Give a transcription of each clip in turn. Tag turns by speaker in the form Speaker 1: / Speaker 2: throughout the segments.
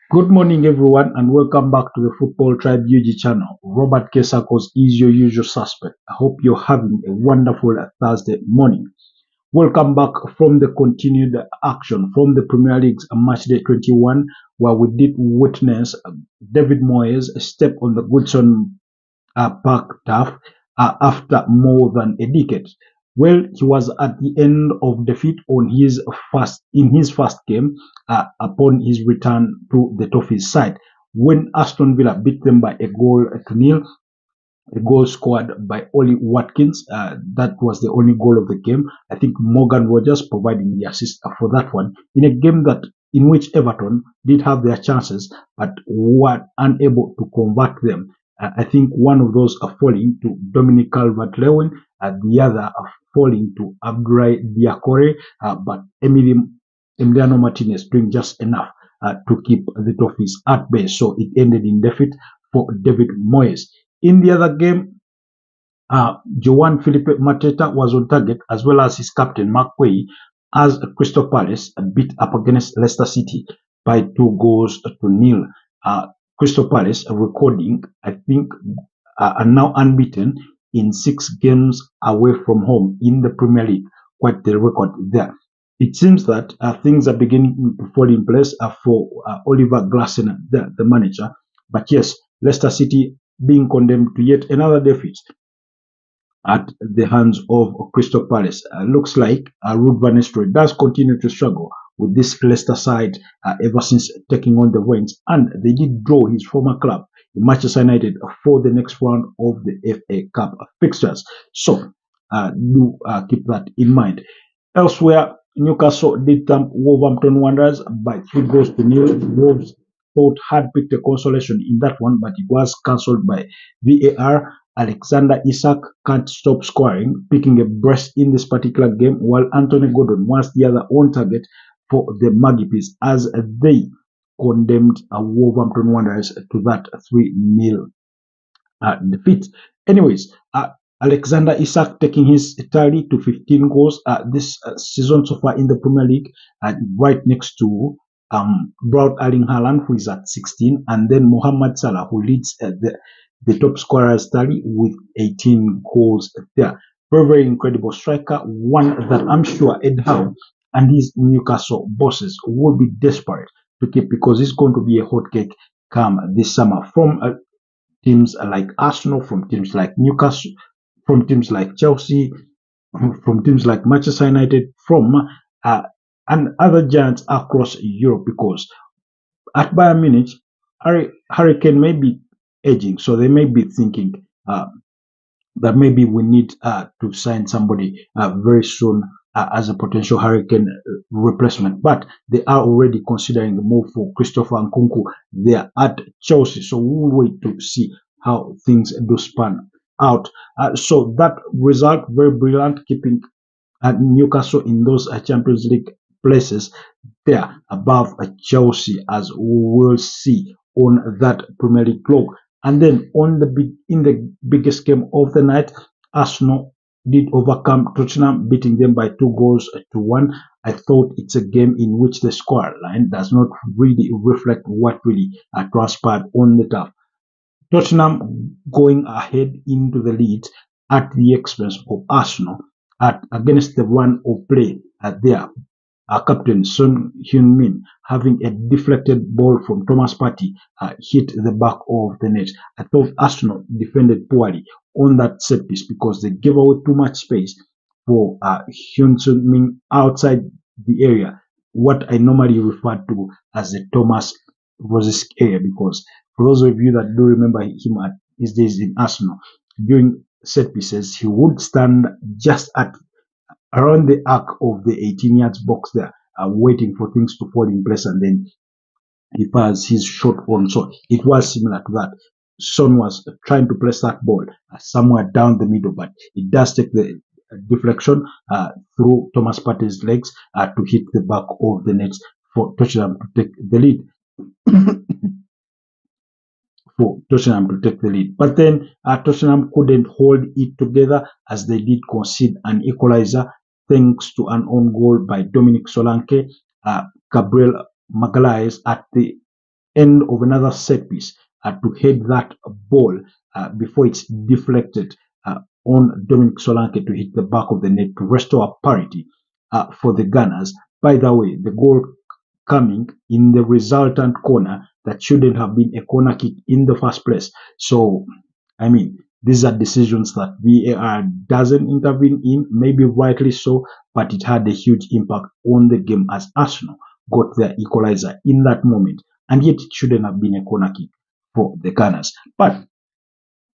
Speaker 1: Good morning, everyone, and welcome back to the Football Tribe UG channel. Robert Kesakos is your usual suspect. I hope you're having a wonderful Thursday morning. Welcome back from the continued action from the Premier League's Matchday 21, where we did witness David Moyes step on the Goodson Park turf after more than a decade. Well, he was at the end of defeat on his first game upon his return to the Toffees side when Aston Villa beat them by a goal to nil. A goal scored by Ollie Watkins. That was the only goal of the game. I think Morgan Rogers providing the assist for that one in a game that in which Everton did have their chances but were unable to convert them. I think one of those are falling to Dominic Calvert-Lewin, the other are falling to Abdoulaye Diakore, but Emiliano Martinez doing just enough to keep the Toffees at bay. So it ended in defeat for David Moyes. In the other game, Joan Felipe Mateta was on target as well as his captain Mark Way as Crystal Palace beat up against Leicester City by 2 goals to nil. Crystal Palace recording, I think, are now unbeaten in 6 games away from home in the Premier League. Quite the record there. It seems that things are beginning to fall in place for Oliver Glasner, the manager. But yes, Leicester City being condemned to yet another defeat at the hands of Crystal Palace. Looks like Ruud van Nistelrooy does continue to struggle with this Leicester side ever since taking on the reins, and they did draw his former club, Manchester United, for the next round of the FA Cup fixtures. So do keep that in mind. Elsewhere, Newcastle did thump Wolverhampton Wanderers by 3 goals to nil. Wolves thought had picked a consolation in that one, but it was cancelled by VAR. Alexander Isak can't stop scoring, picking a brace in this particular game, while Anthony Gordon was the other on target for the Magpies as they condemned Wolverhampton Wanderers to that 3-0 defeat. Anyways, Alexander Isak taking his tally to 15 goals this season so far in the Premier League, right next to Broad Erling Haaland, who is at 16, and then Mohamed Salah, who leads the top scorers tally with 18 goals there. Very, very incredible striker, one that I'm sure Ed Howe and his Newcastle bosses will be desperate to keep because it's going to be a hot cake come this summer from teams like Arsenal, from teams like Newcastle, from teams like Chelsea, from teams like Manchester United, from and other giants across Europe because at Bayern Munich, Hurricane may be edging, so they may be thinking that maybe we need to sign somebody very soon as a potential Hurricane replacement. But they are already considering the move for Christopher Nkunku. They are at Chelsea, so we'll wait to see how things do span out. So that result, very brilliant, keeping Newcastle in those Champions League places there above Chelsea, as we will see on that Premier League log. And then in the biggest game of the night, Arsenal did overcome Tottenham, beating them by 2 goals to 1. I thought it's a game in which the score line does not really reflect what really transpired on the turf. Tottenham going ahead into the lead at the expense of Arsenal against the run of play there. Our captain Son Heung-min having a deflected ball from Thomas Partey hit the back of the net. I thought Arsenal defended poorly on that set piece because they gave away too much space for Heung-min outside the area, what I normally refer to as the Thomas Rosick area, because for those of you that do remember him at his days in Arsenal, during set pieces, he would stand just at around the arc of the 18 yards box there, waiting for things to fall in place, and then he fires his shot on. So it was similar to that. Son was trying to place that ball somewhere down the middle, but it does take the deflection through Thomas Partey's legs to hit the back of the net for Tottenham to take the lead. For Tottenham to take the lead. But then Tottenham couldn't hold it together as they did concede an equalizer thanks to an own goal by Dominic Solanke. Gabriel Magalhaes at the end of another set piece to head that ball before it's deflected on Dominic Solanke to hit the back of the net to restore parity for the Gunners. By the way, the goal coming in the resultant corner that shouldn't have been a corner kick in the first place. So, I mean, these are decisions that VAR doesn't intervene in, maybe rightly so, but it had a huge impact on the game as Arsenal got their equalizer in that moment, and yet it shouldn't have been a corner kick for the Gunners. But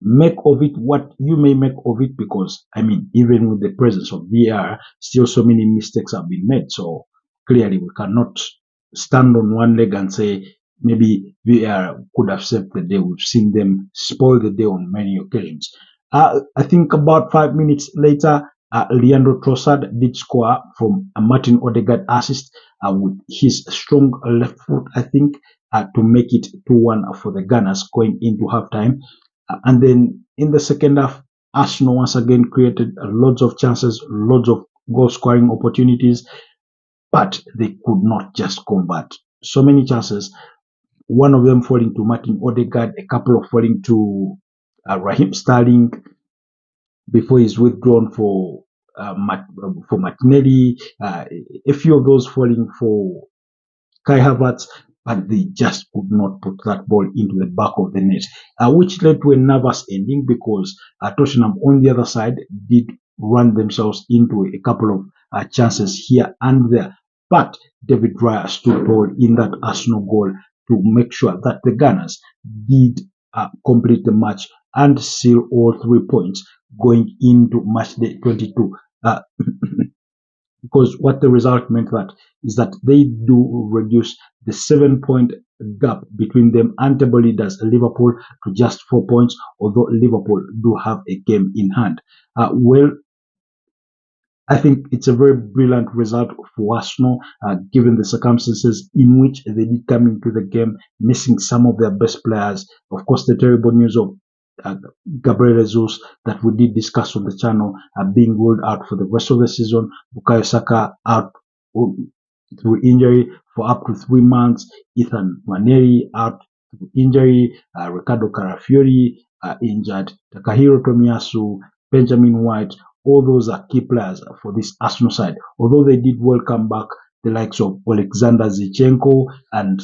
Speaker 1: make of it what you may make of it, because I mean, even with the presence of VAR, still so many mistakes have been made. So clearly, we cannot stand on one leg and say maybe VAR could have saved the day. We've seen them spoil the day on many occasions. I think about 5 minutes later, Leandro Trossard did score from a Martin Odegaard assist with his strong left foot, I think, to make it 2-1 for the Gunners going into halftime. And then in the second half, Arsenal once again created lots of chances, lots of goal scoring opportunities, but they could not just convert. So many chances, one of them falling to Martin Odegaard, a couple of falling to Raheem Sterling before he's withdrawn for Martinelli, a few of those falling for Kai Havertz, but they just could not put that ball into the back of the net, which led to a nervous ending because Tottenham on the other side did run themselves into a couple of chances here and there. But David Raya stood tall in that Arsenal goal to make sure that the Gunners did complete the match and seal all 3 points going into match day 22. Because what the result meant that is that they do reduce the 7 point gap between them and table leaders Liverpool to just 4 points, although Liverpool do have a game in hand. Well, I think it's a very brilliant result for Arsenal, given the circumstances in which they did come into the game, missing some of their best players. Of course, the terrible news of uh, Gabriel Jesus that we did discuss on the channel being ruled out for the rest of the season. Bukayo Saka out through injury for up to 3 months. Ethan Waneri out through injury. Ricardo Carafiori injured. Takahiro Tomiyasu, Benjamin White, all those are key players for this Arsenal side. Although they did welcome back the likes of Alexander Zinchenko, and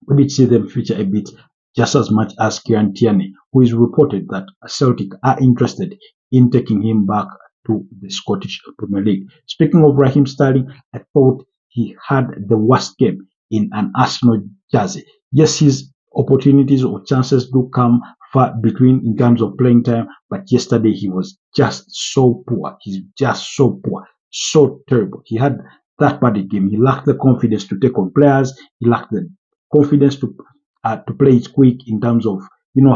Speaker 1: we did see them feature a bit just as much as Kieran Tierney, who is reported that Celtic are interested in taking him back to the Scottish Premier League. Speaking of Raheem Sterling, I thought he had the worst game in an Arsenal jersey. Yes, his opportunities or chances do come far between in terms of playing time, but yesterday he was just so poor. He's just so poor, so terrible. He had that bad a game. He lacked the confidence to take on players. He lacked the confidence to play it quick in terms of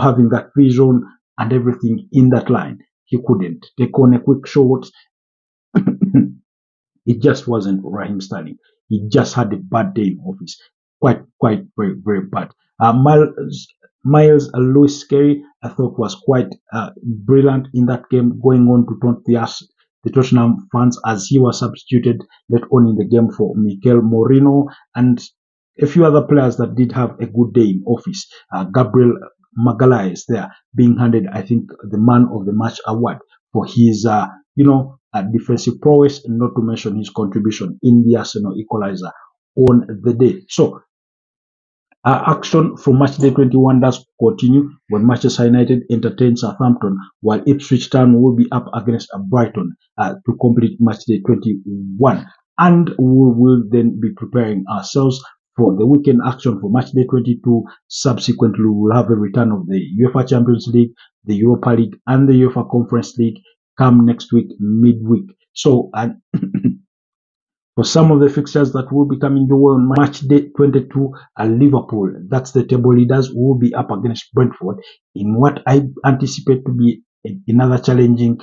Speaker 1: having that vision and everything in that line. He couldn't take on a quick shot. It just wasn't Raheem Sterling. He just had a bad day in office. Quite, very, very bad. Miles Lewis Scarry, I thought, was quite brilliant in that game, going on to taunt the Tottenham fans as he was substituted later on in the game for Mikel Moreno and a few other players that did have a good day in office. Gabriel Magalhaes there being handed, I think, the Man of the Match award for his, defensive prowess, not to mention his contribution in the Arsenal equalizer on the day. So, action from match day 21 does continue when Manchester United entertain Southampton, while Ipswich Town will be up against Brighton to complete match day 21. And we will then be preparing ourselves for the weekend action for match day 22. Subsequently, we will have a return of the UEFA Champions League, the Europa League, and the UEFA Conference League come next week, midweek. So, for some of the fixtures that will be coming your way on match day 22, Liverpool, that's the table leaders, will be up against Brentford in what I anticipate to be another challenging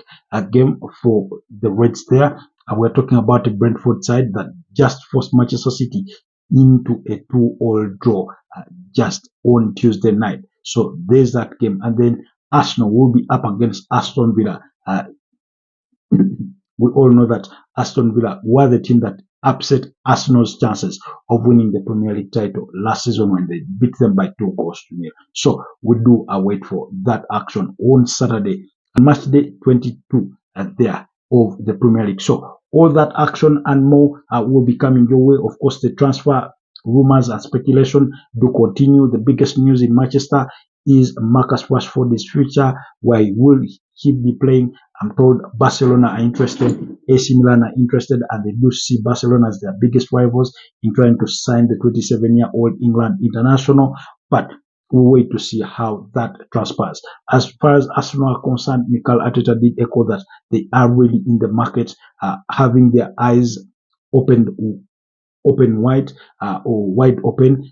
Speaker 1: game for the Reds there. We're talking about a Brentford side that just forced Manchester City into a 2-all draw just on Tuesday night. So there's that game. And then Arsenal will be up against Aston Villa. We all know that Aston Villa were the team that upset Arsenal's chances of winning the Premier League title last season when they beat them by 2 goals to nil. So we do await for that action on Saturday, match day 22 there of the Premier League. So all that action and more will be coming your way. Of course, the transfer rumors and speculation do continue. The biggest news in Manchester is Marcus Rashford's future. Why will he be playing? I'm told Barcelona are interested, AC Milan are interested, and they do see Barcelona as their biggest rivals in trying to sign the 27-year-old England international. But we'll wait to see how that transpires. As far as Arsenal are concerned, Mikel Arteta did echo that they are really in the market, having their eyes opened wide or wide open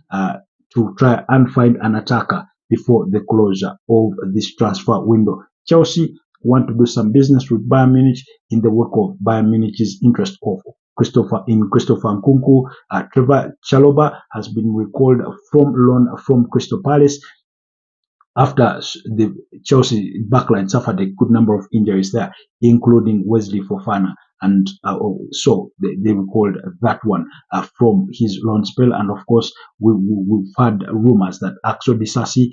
Speaker 1: to try and find an attacker before the closure of this transfer window. Chelsea want to do some business with Bayern Munich in the wake of Bayern Munich's interest of Christopher Nkunku. Trevor Chalobah has been recalled from loan from Crystal Palace after the Chelsea backline suffered a good number of injuries there, including Wesley Fofana. And so they recalled that one from his loan spell. And of course, we've had rumors that Axel Disasi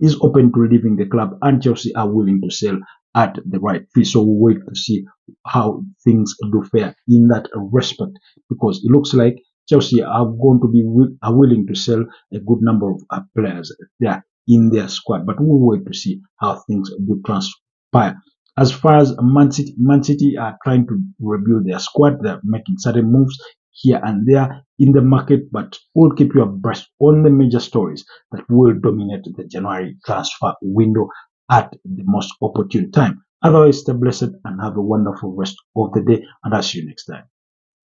Speaker 1: is open to leaving the club, and Chelsea are willing to sell at the right fee. So we'll wait to see how things do fare in that respect, because it looks like Chelsea are going to be willing to sell a good number of players there in their squad. But we'll wait to see how things do transpire. As far as Man City are trying to rebuild their squad. They're making certain moves here and there in the market, but we'll keep you abreast on the major stories that will dominate the January transfer window at the most opportune time. Otherwise, stay blessed and have a wonderful rest of the day, and I'll see you next time.